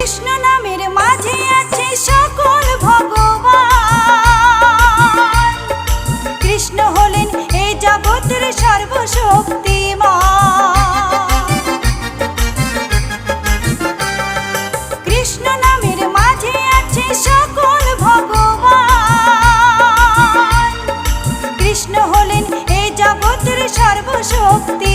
কৃষ্ণ নামের মাঝে আছে সকল ভগবান। কৃষ্ণ হলেন এই জগতের সর্বশক্তিমান। কৃষ্ণ নামের মাঝে আছে সকল ভগবান। কৃষ্ণ হলেন এই জগতের সর্বশক্তি।